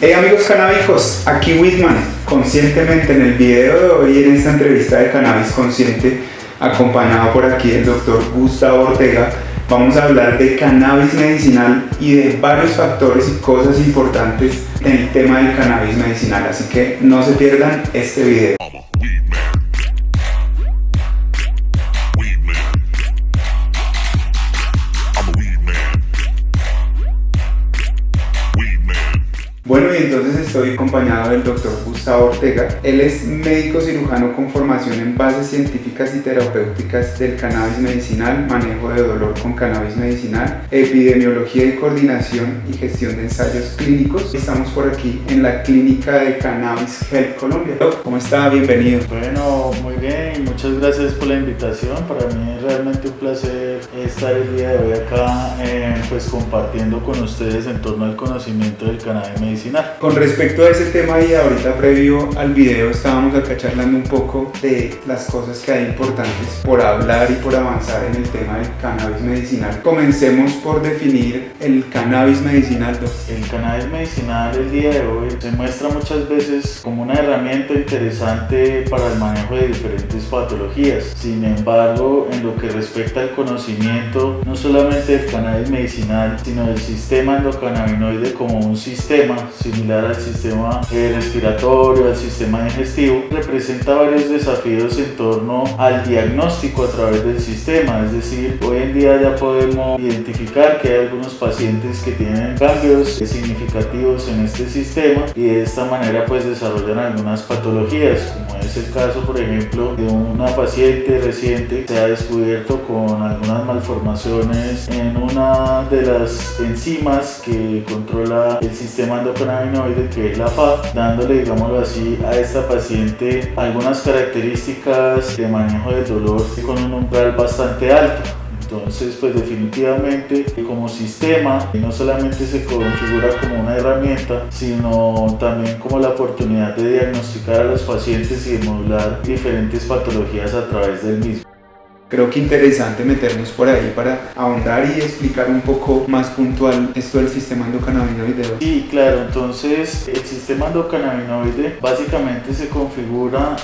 Hey amigos canábicos, aquí Whitman, conscientemente en el video de hoy en esta entrevista de Cannabis Consciente, acompañado por aquí el doctor Gustavo Ortega, vamos a hablar de cannabis medicinal y de varios factores y cosas importantes en el tema del cannabis medicinal, así que no se pierdan este video. Bueno, y entonces estoy acompañado del doctor Gustavo Ortega. Él es médico cirujano con formación en bases científicas y terapéuticas del cannabis medicinal, manejo de dolor con cannabis medicinal, epidemiología y coordinación y gestión de ensayos clínicos. Estamos por aquí en la clínica de Cannabis Health Colombia. Doc, ¿cómo está? Bienvenido. Bueno, muy bien y muchas gracias por la invitación. Para mí es realmente un placer estar el día de hoy acá pues compartiendo con ustedes en torno al conocimiento del cannabis medicinal. Con respecto a ese tema y ahorita previo al video estábamos acá charlando un poco de las cosas que hay importantes por hablar y por avanzar en el tema del cannabis medicinal. Comencemos por definir el cannabis medicinal, ¿no? El cannabis medicinal el día de hoy se muestra muchas veces como una herramienta interesante para el manejo de diferentes patologías. Sin embargo, en lo que respecta al conocimiento no solamente del cannabis medicinal, sino del sistema endocannabinoide como un sistema similar al sistema respiratorio, al sistema digestivo, representa varios desafíos en torno al diagnóstico a través del sistema. Es decir, hoy en día ya podemos identificar que hay algunos pacientes que tienen cambios significativos en este sistema y de esta manera pues desarrollan algunas patologías, como es el caso por ejemplo de una paciente reciente que se ha descubierto con algunas malformaciones en una de las enzimas que controla el sistema endocannabinoide, que es la FAP, dándole, digámoslo así, a esta paciente algunas características de manejo del dolor con un umbral bastante alto. Entonces, pues definitivamente como sistema no solamente se configura como una herramienta, sino también como la oportunidad de diagnosticar a los pacientes y de modular diferentes patologías a través del mismo. Creo que interesante meternos por ahí para ahondar y explicar un poco más puntual esto del sistema endocannabinoide. Sí, claro, entonces el sistema endocannabinoide básicamente se configura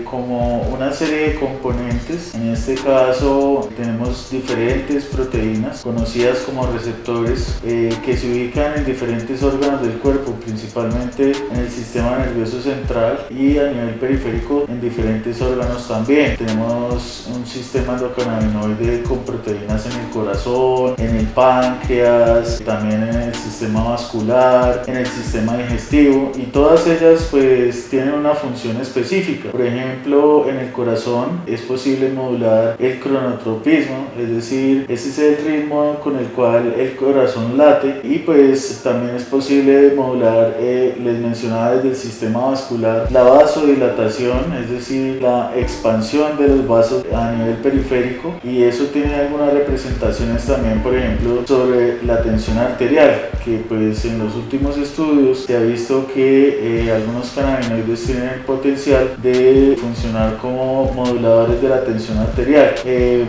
como una serie de componentes. En este caso tenemos diferentes proteínas conocidas como receptores que se ubican en diferentes órganos del cuerpo, principalmente en el sistema nervioso central y a nivel periférico en diferentes órganos también. Tenemos un sistema endocannabinoide con proteínas en el corazón, en el páncreas, también en el sistema vascular, en el sistema digestivo, y todas ellas pues tienen una función específica. Por ejemplo, en el corazón es posible modular el cronotropismo, es decir, ese es el ritmo con el cual el corazón late, y pues también es posible modular, les mencionaba desde el sistema vascular, la vasodilatación, es decir, la expansión de los vasos a nivel periférico, y eso tiene algunas representaciones también, por ejemplo, sobre la tensión arterial, que pues en los últimos estudios se ha visto que algunos cannabinoides tienen el potencial de funcionar como moduladores de la tensión arterial.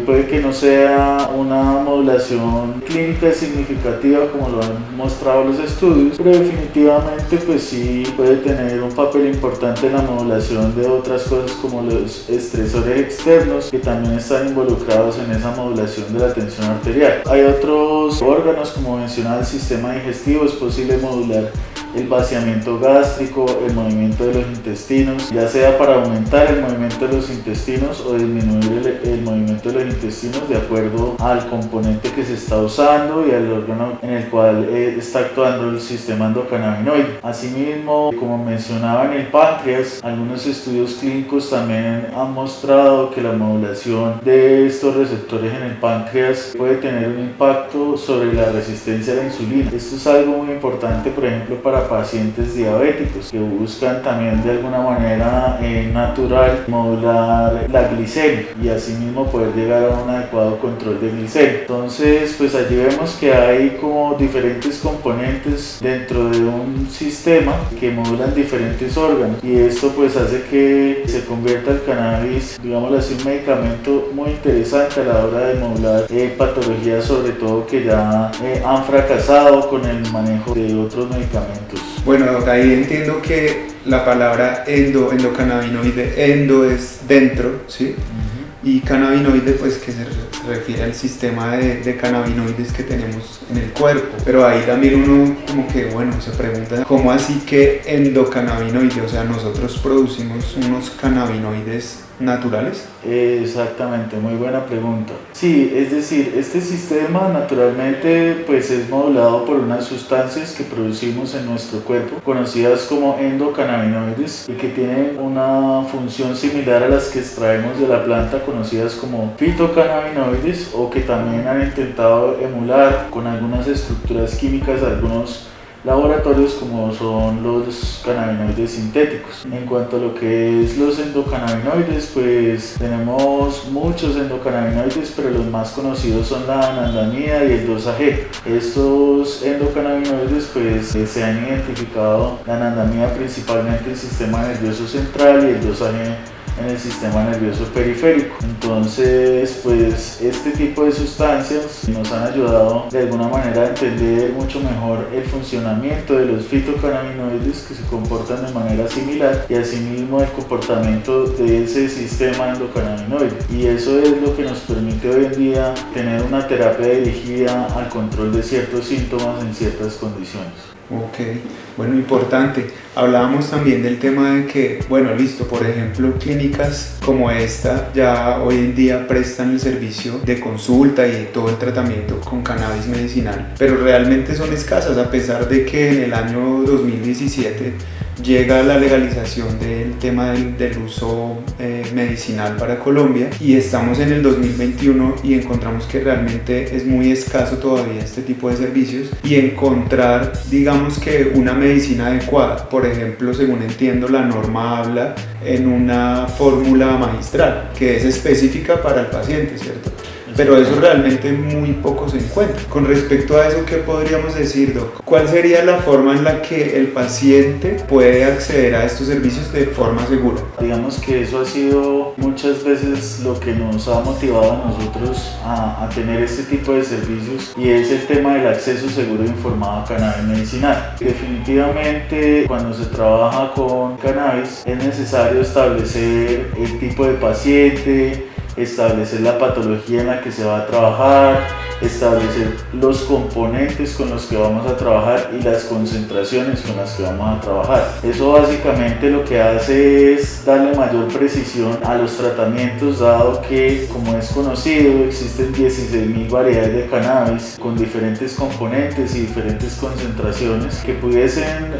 Puede que no sea una modulación clínica significativa como lo han mostrado los estudios, pero definitivamente pues sí puede tener un papel importante en la modulación de otras cosas como los estresores externos que también están involucrados en esa modulación de la tensión arterial. Hay otros órganos, como mencionaba el sistema digestivo, es posible modular el vaciamiento gástrico, el movimiento de los intestinos, ya sea para aumentar el movimiento de los intestinos o disminuir el movimiento de los intestinos de acuerdo al componente que se está usando y al órgano en el cual está actuando el sistema endocannabinoide. Asimismo, como mencionaba en el páncreas, algunos estudios clínicos también han mostrado que la modulación de estos receptores en el páncreas puede tener un impacto sobre la resistencia a la insulina. Esto es algo muy importante, por ejemplo, para pacientes diabéticos que buscan también de alguna manera natural modular la glicemia y asimismo poder llegar a un adecuado control de glicemia. Entonces pues allí vemos que hay como diferentes componentes dentro de un sistema que modulan diferentes órganos, y esto pues hace que se convierta el cannabis, digámoslo así, un medicamento muy interesante a la hora de modular patologías, sobre todo que ya han fracasado con el manejo de otros medicamentos. Bueno, ahí entiendo que la palabra endocannabinoide, endo es dentro, ¿sí? Y cannabinoide, pues que se refiere al sistema de cannabinoides que tenemos en el cuerpo. Pero ahí también uno como que, bueno, se pregunta, ¿cómo así que endocannabinoide? O sea, nosotros producimos unos cannabinoides naturales. Exactamente, muy buena pregunta. Sí, es decir, este sistema naturalmente pues es modulado por unas sustancias que producimos en nuestro cuerpo, conocidas como endocannabinoides, y que tienen una función similar a las que extraemos de la planta, conocidas como fitocannabinoides, o que también han intentado emular con algunas estructuras químicas algunos laboratorios, como son los cannabinoides sintéticos. En cuanto a lo que es los endocannabinoides, pues tenemos muchos endocannabinoides, pero los más conocidos son la anandamida y el 2-AG. Estos endocannabinoides pues se han identificado, la anandamida principalmente en el sistema nervioso central y el 2-AG en el sistema nervioso periférico. Entonces, pues este tipo de sustancias nos han ayudado de alguna manera a entender mucho mejor el funcionamiento de los fitocannabinoides, que se comportan de manera similar, y asimismo el comportamiento de ese sistema endocannabinoide. Y eso es lo que nos permite hoy en día tener una terapia dirigida al control de ciertos síntomas en ciertas condiciones. Ok, bueno, importante. Hablábamos también del tema de que, bueno, listo, por ejemplo, clínicas como esta ya hoy en día prestan el servicio de consulta y todo el tratamiento con cannabis medicinal, pero realmente son escasas, a pesar de que en el año 2017 llega la legalización del tema del uso medicinal para Colombia, y estamos en el 2021 y encontramos que realmente es muy escaso todavía este tipo de servicios, y encontrar, digamos que una medicina adecuada, por ejemplo, según entiendo, la norma habla en una fórmula magistral que es específica para el paciente, ¿cierto? Pero eso realmente muy poco se encuentra. Con respecto a eso, ¿qué podríamos decir, Doc? ¿Cuál sería la forma en la que el paciente puede acceder a estos servicios de forma segura? Digamos que eso ha sido muchas veces lo que nos ha motivado a nosotros a tener este tipo de servicios, y es el tema del acceso seguro e informado a cannabis medicinal. Definitivamente, cuando se trabaja con cannabis es necesario establecer el tipo de paciente, establecer la patología en la que se va a trabajar, establecer los componentes con los que vamos a trabajar y las concentraciones con las que vamos a trabajar. Eso básicamente lo que hace es darle mayor precisión a los tratamientos, dado que, como es conocido, existen 16.000 variedades de cannabis con diferentes componentes y diferentes concentraciones que pudiesen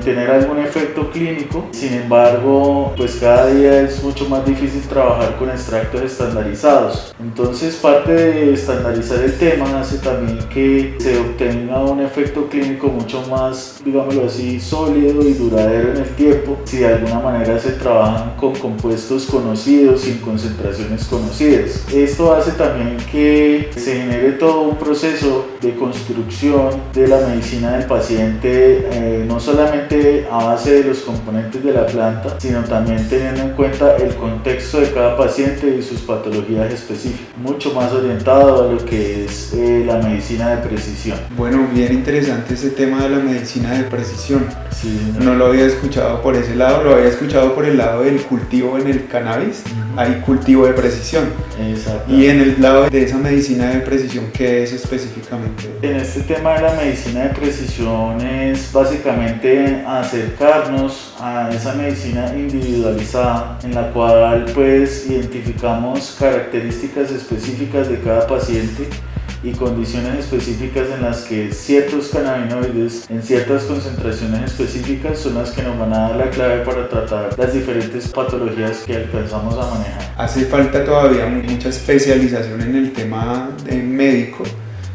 tener algún efecto clínico. Sin embargo, pues cada día es mucho más difícil trabajar con extractos estandarizados. Entonces, parte de estandarizar el tema hace también que se obtenga un efecto clínico mucho más, digámoslo así, sólido y duradero en el tiempo, si de alguna manera se trabajan con compuestos conocidos y en concentraciones conocidas. Esto hace también que se genere todo un proceso de construcción de la medicina del paciente, no solamente a base de los componentes de la planta, sino también teniendo en cuenta el contexto de cada paciente y sus patologías específicas, mucho más orientado a lo que es la medicina de precisión. Bueno, bien interesante ese tema de la medicina de precisión. Sí, no lo había escuchado por ese lado, lo había escuchado por el lado del cultivo en el cannabis. Hay cultivo de precisión. Exacto. Y en el lado de esa medicina de precisión, ¿qué es específicamente? En este tema de la medicina de precisión es básicamente acercarnos a esa medicina individualizada, en la cual pues identificamos características específicas de cada paciente y condiciones específicas en las que ciertos cannabinoides en ciertas concentraciones específicas son las que nos van a dar la clave para tratar las diferentes patologías que alcanzamos a manejar. Hace falta todavía mucha especialización en el tema médico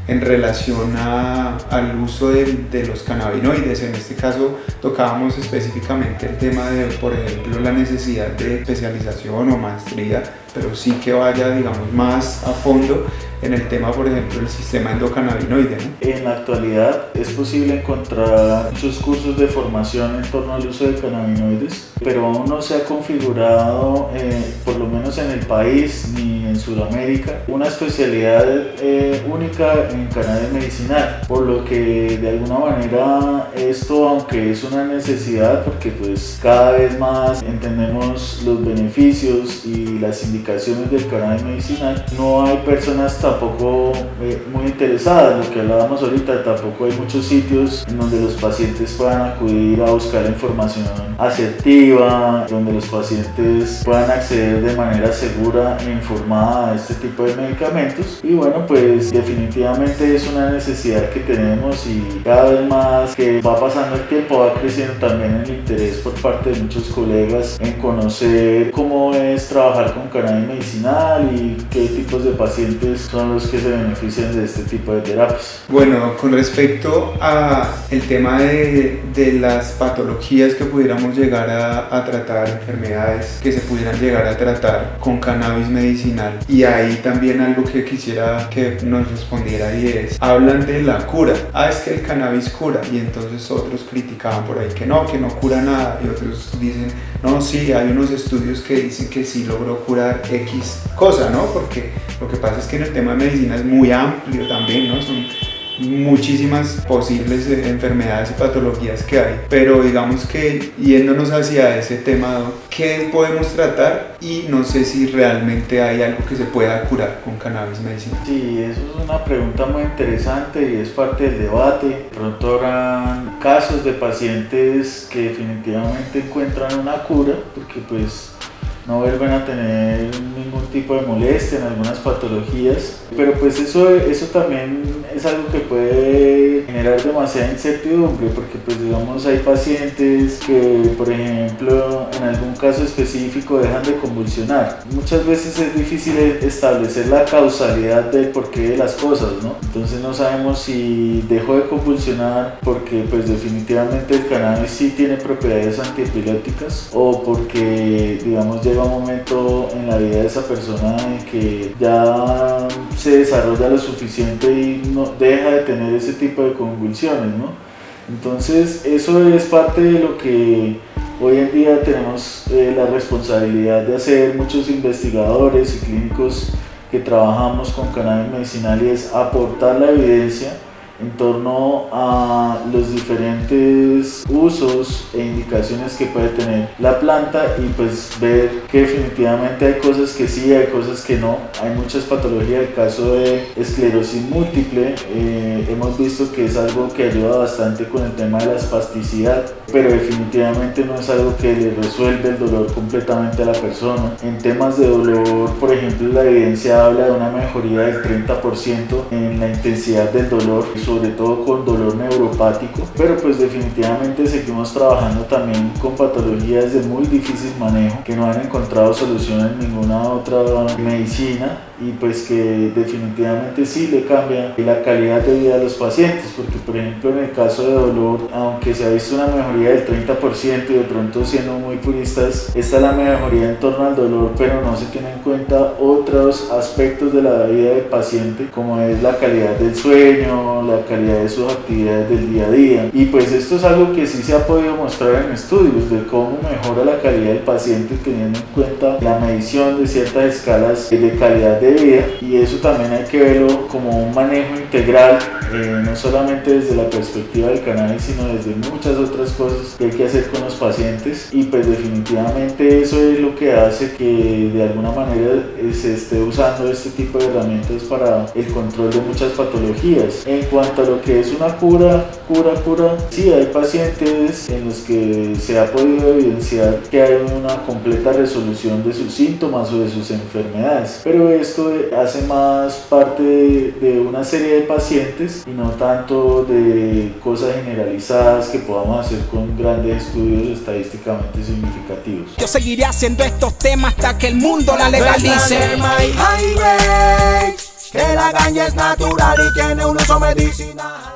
en relación al uso de los cannabinoides. En este caso tocábamos específicamente el tema de, por ejemplo, la necesidad de especialización o maestría pero sí que vaya, digamos, más a fondo en el tema, por ejemplo, del sistema endocannabinoide, ¿no? En la actualidad es posible encontrar muchos cursos de formación en torno al uso de cannabinoides, pero aún no se ha configurado, por lo menos en el país ni en Sudamérica, una especialidad única en cannabis medicinal, por lo que de alguna manera esto, aunque es una necesidad, porque pues cada vez más entendemos los beneficios y las indicaciones del cannabis medicinal, no hay personas tampoco muy interesadas. Lo que hablábamos ahorita, tampoco hay muchos sitios en donde los pacientes puedan acudir a buscar información asertiva, donde los pacientes puedan acceder de manera segura e informada a este tipo de medicamentos. Y bueno, pues definitivamente es una necesidad que tenemos, y cada vez más que va pasando el tiempo va creciendo también el interés por parte de muchos colegas en conocer cómo es trabajar con cannabis medicinal y qué tipos de pacientes son los que se benefician de este tipo de terapias. Bueno, con respecto a el tema de las patologías que pudiéramos llegar a tratar, enfermedades que se pudieran llegar a tratar con cannabis medicinal, y ahí también algo que quisiera que nos respondiera, y es, hablan de la cura, es que el cannabis cura, y entonces otros criticaban por ahí que no cura nada, y otros dicen, no, sí, hay unos estudios que dicen que sí logró curar X cosa, ¿no? Porque lo que pasa es que en el tema de medicina es muy amplio también, ¿no? Son muchísimas posibles enfermedades y patologías que hay, pero digamos que yéndonos hacia ese tema, ¿qué podemos tratar? Y no sé si realmente hay algo que se pueda curar con cannabis medicinal. Sí, eso es una pregunta muy interesante y es parte del debate. Pronto habrán casos de pacientes que definitivamente encuentran una cura, porque pues no vuelven a tener ningún tipo de molestia en algunas patologías, pero pues eso también es algo que puede generar demasiada incertidumbre, porque pues digamos hay pacientes que por ejemplo en algún caso específico dejan de convulsionar. Muchas veces es difícil establecer la causalidad del porqué de las cosas, ¿no? Entonces no sabemos si dejó de convulsionar porque pues definitivamente el cannabis sí tiene propiedades antiepilépticas, o porque digamos llega un momento en la vida de esa persona en que ya se desarrolla lo suficiente y no deja de tener ese tipo de convulsiones, ¿no? Entonces eso es parte de lo que hoy en día tenemos la responsabilidad de hacer muchos investigadores y clínicos que trabajamos con cannabis medicinal, y es aportar la evidencia en torno a los diferentes usos e indicaciones que puede tener la planta, y pues ver que definitivamente hay cosas que sí, hay cosas que no. Hay muchas patologías. El caso de esclerosis múltiple, hemos visto que es algo que ayuda bastante con el tema de la espasticidad, pero definitivamente no es algo que le resuelve el dolor completamente a la persona. En temas de dolor, por ejemplo, la evidencia habla de una mejoría del 30% en la intensidad del dolor, sobre todo con dolor neuropático, pero pues definitivamente seguimos trabajando también con patologías de muy difícil manejo que no han encontrado solución en ninguna otra medicina, y pues que definitivamente sí le cambia la calidad de vida a los pacientes, porque por ejemplo en el caso de dolor, aunque se ha visto una mejoría del 30%, y de pronto siendo muy puristas, esta es la mejoría en torno al dolor, pero no se tienen en cuenta otros aspectos de la vida del paciente, como es la calidad del sueño, la calidad de sus actividades del día a día. Y pues esto es algo que sí se ha podido mostrar en estudios de cómo mejora la calidad del paciente teniendo en cuenta la medición de ciertas escalas de calidad de vida, y eso también hay que verlo como un manejo integral, no solamente desde la perspectiva del cannabis, sino desde muchas otras cosas que hay que hacer con los pacientes. Y pues definitivamente eso es lo que hace que de alguna manera se esté usando este tipo de herramientas para el control de muchas patologías. En cuanto a lo que es una cura, sí, hay pacientes en los que se ha podido evidenciar que hay una completa resolución de sus síntomas o de sus enfermedades, pero esto hace más parte de una serie de pacientes y no tanto de cosas generalizadas que podamos hacer con grandes estudios estadísticamente significativos. Yo seguiré haciendo estos temas hasta que el mundo la legalice. Que la ganja es natural y tiene un uso medicinal.